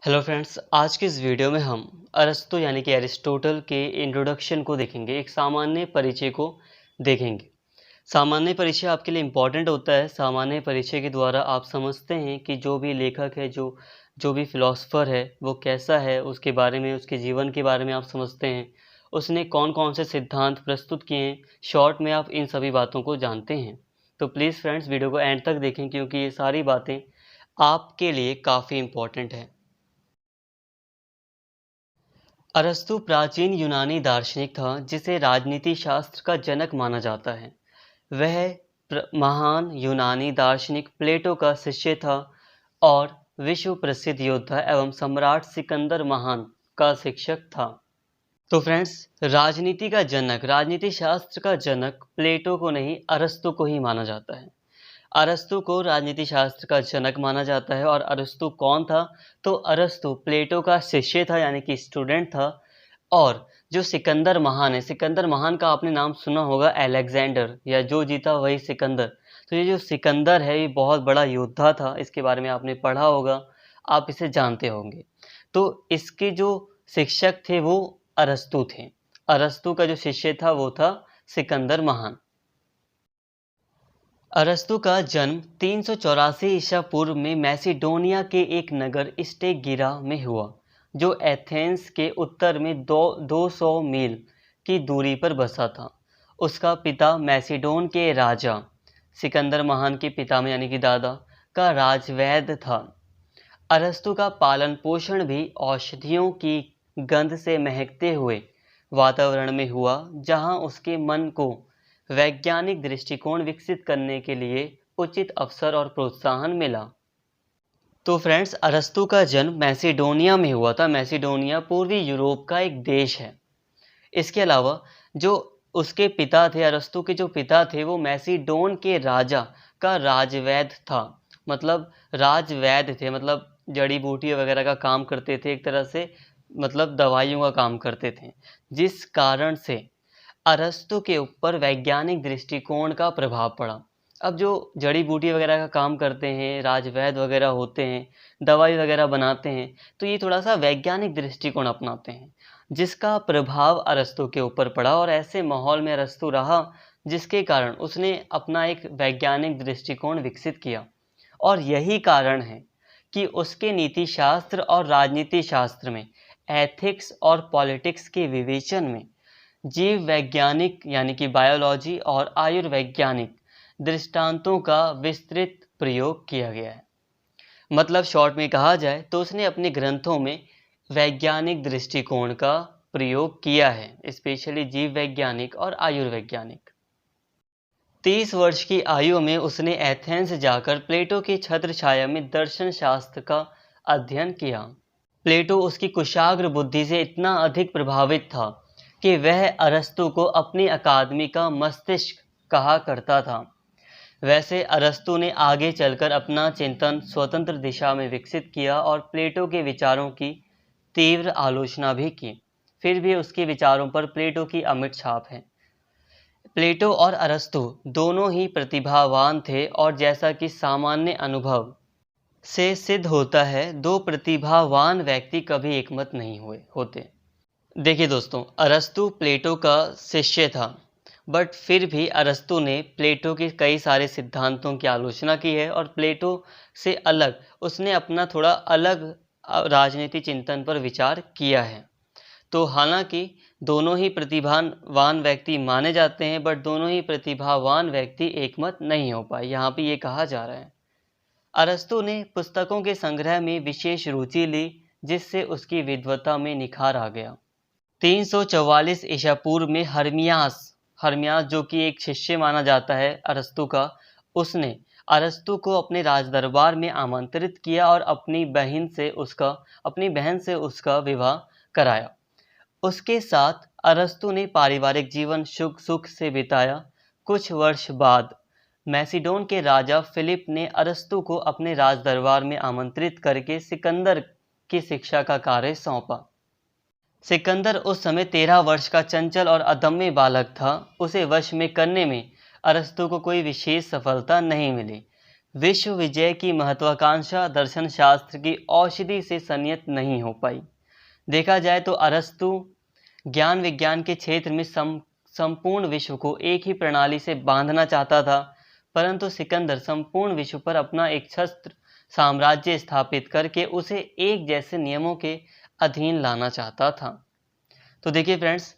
Hello friends, आज की इस वीडियो में हम अरस्तु यानी कि एरिस्टोटल के इंट्रोडक्शन को देखेंगे। एक सामान्य परिचय को देखेंगे। सामान्य परिचय आपके लिए इम्पॉर्टेंट होता है। सामान्य परिचय के द्वारा आप समझते हैं कि जो भी लेखक है, जो भी फिलोसोफर है, वो कैसा है, उसके बारे में, उसके जीवन के बारे में आप समझते हैं। उसने कौन कौन से सिद्धांत प्रस्तुत किए हैं, शॉर्ट में आप इन सभी बातों को जानते हैं। तो प्लीज़ फ्रेंड्स, वीडियो को एंड तक देखें क्योंकि ये सारी बातें आपके लिए काफ़ी इम्पॉर्टेंट है। अरस्तु प्राचीन यूनानी दार्शनिक था जिसे राजनीति शास्त्र का जनक माना जाता है। वह महान यूनानी दार्शनिक प्लेटो का शिष्य था और विश्व प्रसिद्ध योद्धा एवं सम्राट सिकंदर महान का शिक्षक था। तो फ्रेंड्स, राजनीति का जनक, राजनीति शास्त्र का जनक प्लेटो को नहीं, अरस्तु को ही माना जाता है। अरस्तु को राजनीति शास्त्र का जनक माना जाता है। और अरस्तु कौन था? तो अरस्तु प्लेटो का शिष्य था यानी कि स्टूडेंट था। और जो सिकंदर महान है, सिकंदर महान का आपने नाम सुना होगा, अलेक्जेंडर, या जो जीता वही सिकंदर। तो ये जो सिकंदर है, ये बहुत बड़ा योद्धा था। इसके बारे में आपने पढ़ा होगा, आप इसे जानते होंगे। तो इसके जो शिक्षक थे वो अरस्तु थे। अरस्तु का जो शिष्य था वो था सिकंदर महान। अरस्तु का जन्म 384 ईसा पूर्व में मैसिडोनिया के एक नगर स्टेगिरा में हुआ, जो एथेंस के उत्तर में 200 मील की दूरी पर बसा था। उसका पिता मैसिडोन के राजा, सिकंदर महान के पिता में यानी कि दादा, का राजवैद्य था। अरस्तु का पालन पोषण भी औषधियों की गंध से महकते हुए वातावरण में हुआ, जहां उसके मन को वैज्ञानिक दृष्टिकोण विकसित करने के लिए उचित अवसर और प्रोत्साहन मिला। तो फ्रेंड्स, अरस्तु का जन्म मैसिडोनिया में हुआ था। मैसिडोनिया पूर्वी यूरोप का एक देश है। इसके अलावा जो उसके पिता थे, अरस्तु के जो पिता थे, वो मैसिडोन के राजा का राजवैद्य था। मतलब राजवैद्य थे, मतलब जड़ी बूटी वगैरह का काम करते थे, एक तरह से मतलब दवाइयों का काम करते थे, जिस कारण से अरस्तु के ऊपर वैज्ञानिक दृष्टिकोण का प्रभाव पड़ा। अब जो जड़ी बूटी वगैरह का काम करते हैं, राजवैद्य वगैरह होते हैं, दवाई वगैरह बनाते हैं, तो ये थोड़ा सा वैज्ञानिक दृष्टिकोण अपनाते हैं, जिसका प्रभाव अरस्तु के ऊपर पड़ा। और ऐसे माहौल में अरस्तु रहा जिसके कारण उसने अपना एक वैज्ञानिक दृष्टिकोण विकसित किया। और यही कारण है कि उसके नीति शास्त्र और राजनीति शास्त्र में, एथिक्स और पॉलिटिक्स के विवेचन में जीव वैज्ञानिक यानी कि बायोलॉजी और आयुर्वैज्ञानिक दृष्टांतों का विस्तृत प्रयोग किया गया है। मतलब शॉर्ट में कहा जाए तो उसने अपने ग्रंथों में वैज्ञानिक दृष्टिकोण का प्रयोग किया है, स्पेशली जीव वैज्ञानिक और आयुर्वैज्ञानिक। 30 वर्ष की आयु में उसने एथेंस जाकर प्लेटो की छत्र छाया में दर्शन शास्त्र का अध्ययन किया। प्लेटो उसकी कुशाग्र बुद्धि से इतना अधिक प्रभावित था कि वह अरस्तु को अपनी अकादमी का मस्तिष्क कहा करता था। वैसे अरस्तु ने आगे चलकर अपना चिंतन स्वतंत्र दिशा में विकसित किया और प्लेटो के विचारों की तीव्र आलोचना भी की। फिर भी उसके विचारों पर प्लेटो की अमिट छाप है। प्लेटो और अरस्तु दोनों ही प्रतिभावान थे, और जैसा कि सामान्य अनुभव से सिद्ध होता है, दो प्रतिभावान व्यक्ति कभी एकमत नहीं होते। देखिए दोस्तों, अरस्तु प्लेटो का शिष्य था, बट फिर भी अरस्तु ने प्लेटो के कई सारे सिद्धांतों की आलोचना की है, और प्लेटो से अलग उसने अपना थोड़ा अलग राजनीति चिंतन पर विचार किया है। तो हालांकि दोनों ही प्रतिभावान व्यक्ति माने जाते हैं, बट दोनों ही प्रतिभावान व्यक्ति एकमत नहीं हो पाए, यहाँ पे ये कहा जा रहा है। अरस्तु ने पुस्तकों के संग्रह में विशेष रुचि ली, जिससे उसकी विद्वता में निखार आ गया। 344 ईसा पूर्व में हर्मियास जो कि एक शिष्य माना जाता है अरस्तु का, उसने अरस्तु को अपने राजदरबार में आमंत्रित किया और अपनी बहन से उसका विवाह कराया। उसके साथ अरस्तु ने पारिवारिक जीवन सुख से बिताया। कुछ वर्ष बाद मैसिडोन के राजा फिलिप ने अरस्तु को अपने राजदरबार में आमंत्रित करके सिकंदर की शिक्षा का कार्य सौंपा। सिकंदर उस समय 13 वर्ष का चंचल और अदम्य बालक था। उसे वश में करने में अरस्तु को कोई विशेष सफलता नहीं मिली। विश्व विजय की महत्वाकांक्षा दर्शन शास्त्र की औषधि से संयत नहीं हो पाई। देखा जाए तो अरस्तु ज्ञान विज्ञान के क्षेत्र में संपूर्ण विश्व को एक ही प्रणाली से बांधना चाहता था, परंतु सिकंदर संपूर्ण विश्व पर अपना एक छत्र साम्राज्य स्थापित करके उसे एक जैसे नियमों के अधीन लाना चाहता था। तो देखिए फ्रेंड्स,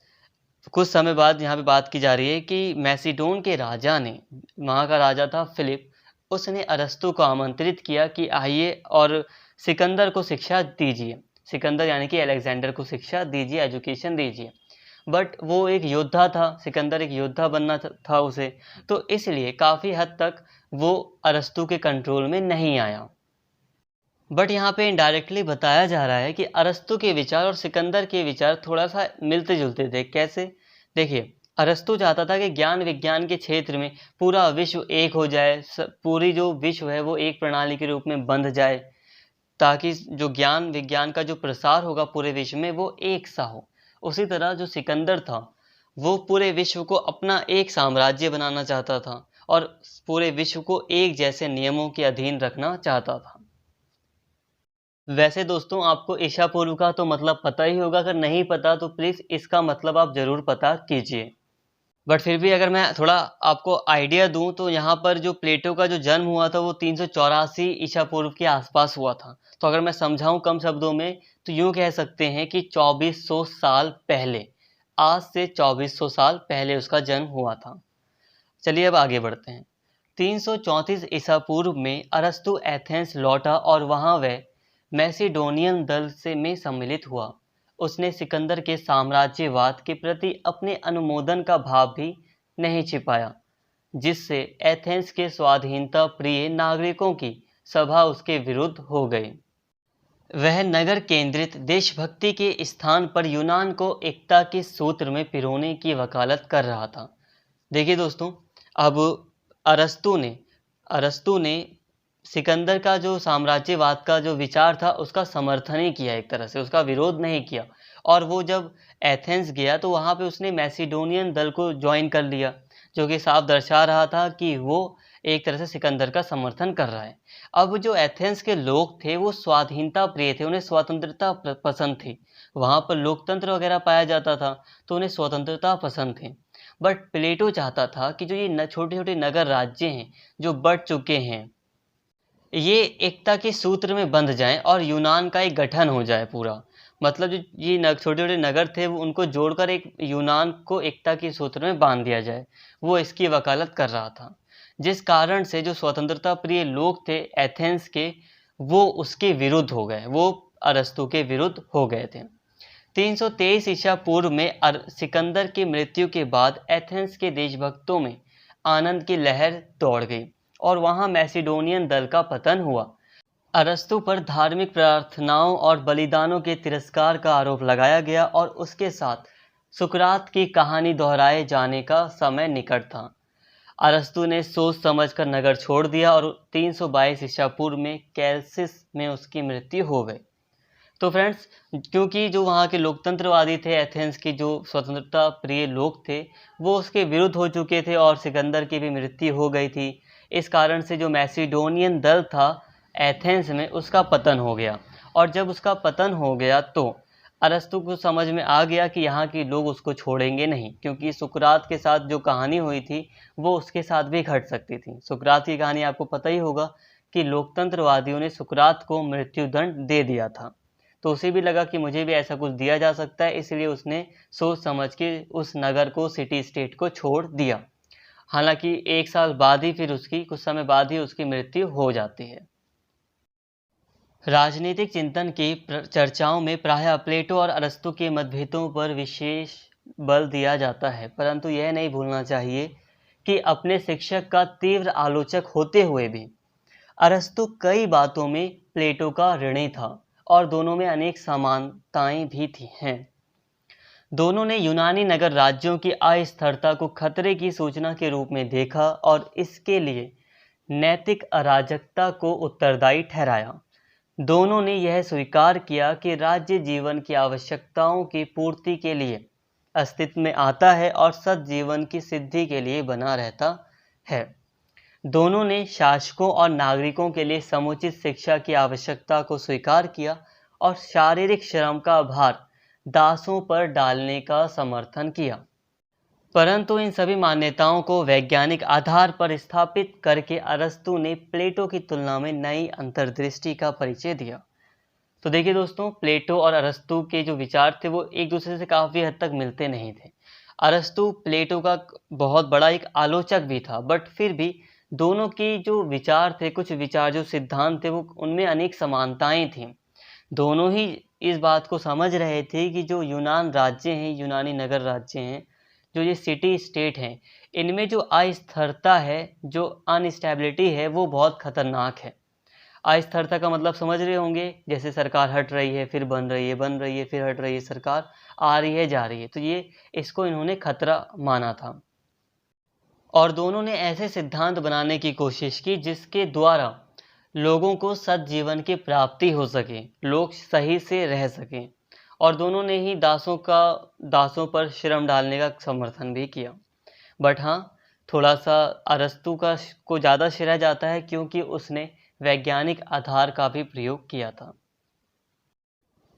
कुछ समय बाद यहाँ पे बात की जा रही है कि मैसिडोन के राजा ने, वहाँ का राजा था फिलिप, उसने अरस्तु को आमंत्रित किया कि आइए और सिकंदर को शिक्षा दीजिए। सिकंदर यानी कि अलेक्जेंडर को शिक्षा दीजिए, एजुकेशन दीजिए। बट वो एक योद्धा था, सिकंदर एक योद्धा बनना था उसे, तो इसलिए काफ़ी हद तक वो अरस्तु के कंट्रोल में नहीं आया। बट यहाँ पे इनडायरेक्टली बताया जा रहा है कि अरस्तु के विचार और सिकंदर के विचार थोड़ा सा मिलते जुलते थे। कैसे? देखिए, अरस्तु चाहता था कि ज्ञान विज्ञान के क्षेत्र में पूरा विश्व एक हो जाए, पूरी जो विश्व है वो एक प्रणाली के रूप में बंध जाए, ताकि जो ज्ञान विज्ञान का जो प्रसार होगा पूरे विश्व में वो एक सा हो। उसी तरह जो सिकंदर था वो पूरे विश्व को अपना एक साम्राज्य बनाना चाहता था और पूरे विश्व को एक जैसे नियमों के अधीन रखना चाहता था। वैसे दोस्तों, आपको ईशा पूर्व का तो मतलब पता ही होगा, अगर नहीं पता तो प्लीज़ इसका मतलब आप ज़रूर पता कीजिए। बट फिर भी अगर मैं थोड़ा आपको आइडिया दूं तो यहाँ पर जो प्लेटो का जो जन्म हुआ था वो 384 ईशा पूर्व के आसपास हुआ था। तो अगर मैं समझाऊं कम शब्दों में तो यूँ कह सकते हैं कि 2400 साल पहले, आज से 2400 साल पहले उसका जन्म हुआ था। चलिए अब आगे बढ़ते हैं। 334 ईसा पूर्व में अरस्तु एथेंस लौटा और वहाँ वह मैसिडोनियन दल से में सम्मिलित हुआ। उसने सिकंदर के साम्राज्यवाद के प्रति अपने अनुमोदन का भाव भी नहीं छिपाया, जिससे एथेंस के स्वाधीनता प्रिय नागरिकों की सभा उसके विरुद्ध हो गई। वह नगर केंद्रित देशभक्ति के स्थान पर यूनान को एकता के सूत्र में पिरोने की वकालत कर रहा था। देखिए दोस्तों, अब अरस्तु ने सिकंदर का जो साम्राज्यवाद का जो विचार था उसका समर्थन ही किया, एक तरह से उसका विरोध नहीं किया। और वो जब एथेंस गया तो वहाँ पे उसने मैसिडोनियन दल को ज्वाइन कर लिया, जो कि साफ दर्शा रहा था कि वो एक तरह से सिकंदर का समर्थन कर रहा है। अब जो एथेंस के लोग थे वो स्वाधीनता प्रिय थे, उन्हें स्वतंत्रता पसंद थी। वहाँ पर लोकतंत्र वगैरह पाया जाता था, तो उन्हें स्वतंत्रता पसंद थी। बट प्लेटो चाहता था कि जो ये छोटे छोटे नगर राज्य हैं जो बढ़ चुके हैं, ये एकता के सूत्र में बंध जाएं और यूनान का एक गठन हो जाए पूरा। मतलब जो ये छोटे छोटे नगर थे वो उनको जोड़कर एक यूनान को एकता के सूत्र में बांध दिया जाए, वो इसकी वकालत कर रहा था। जिस कारण से जो स्वतंत्रता प्रिय लोग थे एथेंस के, वो उसके विरुद्ध हो गए, वो अरस्तु के विरुद्ध हो गए थे। 323 ईसा पूर्व में सिकंदर की मृत्यु के बाद एथेंस के देशभक्तों में आनंद की लहर दौड़ गई और वहां मैसिडोनियन दल का पतन हुआ। अरस्तु पर धार्मिक प्रार्थनाओं और बलिदानों के तिरस्कार का आरोप लगाया गया और उसके साथ सुकरात की कहानी दोहराए जाने का समय निकट था। अरस्तु ने सोच समझकर नगर छोड़ दिया और 322 ईसा पूर्व में कैलसिस में उसकी मृत्यु हो गई। तो फ्रेंड्स, क्योंकि जो वहाँ के लोकतंत्रवादी थे, एथेंस की जो स्वतंत्रता प्रिय लोग थे, वो उसके विरुद्ध हो चुके थे और सिकंदर की भी मृत्यु हो गई थी। इस कारण से जो मैसिडोनियन दल था एथेंस में, उसका पतन हो गया। और जब उसका पतन हो गया तो अरस्तु को समझ में आ गया कि यहाँ के लोग उसको छोड़ेंगे नहीं, क्योंकि सुकरात के साथ जो कहानी हुई थी वो उसके साथ भी घट सकती थी। सुकरात की कहानी आपको पता ही होगा कि लोकतंत्रवादियों ने सुकरात को मृत्युदंड दे दिया था। तो उसे भी लगा कि मुझे भी ऐसा कुछ दिया जा सकता है, इसलिए उसने सोच समझ के उस नगर को, सिटी स्टेट को छोड़ दिया। हालांकि एक साल बाद ही फिर उसकी, कुछ समय बाद ही उसकी मृत्यु हो जाती है। राजनीतिक चिंतन की चर्चाओं में प्रायः प्लेटो और अरस्तु के मतभेदों पर विशेष बल दिया जाता है, परंतु यह नहीं भूलना चाहिए कि अपने शिक्षक का तीव्र आलोचक होते हुए भी अरस्तु कई बातों में प्लेटो का ऋणी था और दोनों में अनेक समानताएं भी थी हैं। दोनों ने यूनानी नगर राज्यों की अस्थिरता को खतरे की सूचना के रूप में देखा और इसके लिए नैतिक अराजकता को उत्तरदायी ठहराया। दोनों ने यह स्वीकार किया कि राज्य जीवन की आवश्यकताओं की पूर्ति के लिए अस्तित्व में आता है और सत जीवन की सिद्धि के लिए बना रहता है। दोनों ने शासकों और नागरिकों के लिए समुचित शिक्षा की आवश्यकता को स्वीकार किया और शारीरिक श्रम का भार दासों पर डालने का समर्थन किया। परंतु इन सभी मान्यताओं को वैज्ञानिक आधार पर स्थापित करके अरस्तु ने प्लेटो की तुलना में नई अंतर्दृष्टि का परिचय दिया। तो देखिए दोस्तों, प्लेटो और अरस्तु के जो विचार थे वो एक दूसरे से काफ़ी हद तक मिलते नहीं थे। अरस्तु प्लेटो का बहुत बड़ा एक आलोचक भी था, बट फिर भी दोनों के जो विचार थे, कुछ विचार जो सिद्धांत थे, वो उनमें अनेक समानताएं थीं। दोनों ही इस बात को समझ रहे थे कि जो यूनान राज्य हैं, यूनानी नगर राज्य हैं, जो ये सिटी स्टेट हैं, इनमें जो अस्थिरता है, जो अनस्टेबिलिटी है, वो बहुत खतरनाक है। अस्थिरता का मतलब समझ रहे होंगे, जैसे सरकार हट रही है फिर बन रही है, बन रही है फिर हट रही है, सरकार आ रही है जा रही है, तो ये इसको इन्होंने खतरा माना था। और दोनों ने ऐसे सिद्धांत बनाने की कोशिश की जिसके द्वारा लोगों को सद्जीवन की प्राप्ति हो सके, लोग सही से रह सकें। और दोनों ने ही दासों पर श्रम डालने का समर्थन भी किया। बट हाँ, थोड़ा सा अरस्तु को ज़्यादा श्रेय जाता है क्योंकि उसने वैज्ञानिक आधार का भी प्रयोग किया था।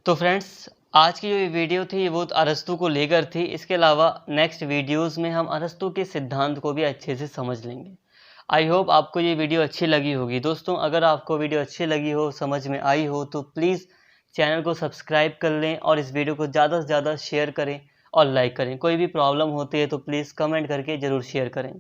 तो फ्रेंड्स, आज की जो ये वीडियो थी वो अरस्तु को लेकर थी। इसके अलावा नेक्स्ट वीडियोस में हम अरस्तु के सिद्धांत को भी अच्छे से समझ लेंगे। आई होप आपको ये वीडियो अच्छी लगी होगी। दोस्तों, अगर आपको वीडियो अच्छी लगी हो, समझ में आई हो, तो प्लीज़ चैनल को सब्सक्राइब कर लें और इस वीडियो को ज़्यादा से ज़्यादा शेयर करें और लाइक करें। कोई भी प्रॉब्लम होती है तो प्लीज़ कमेंट करके ज़रूर शेयर करें।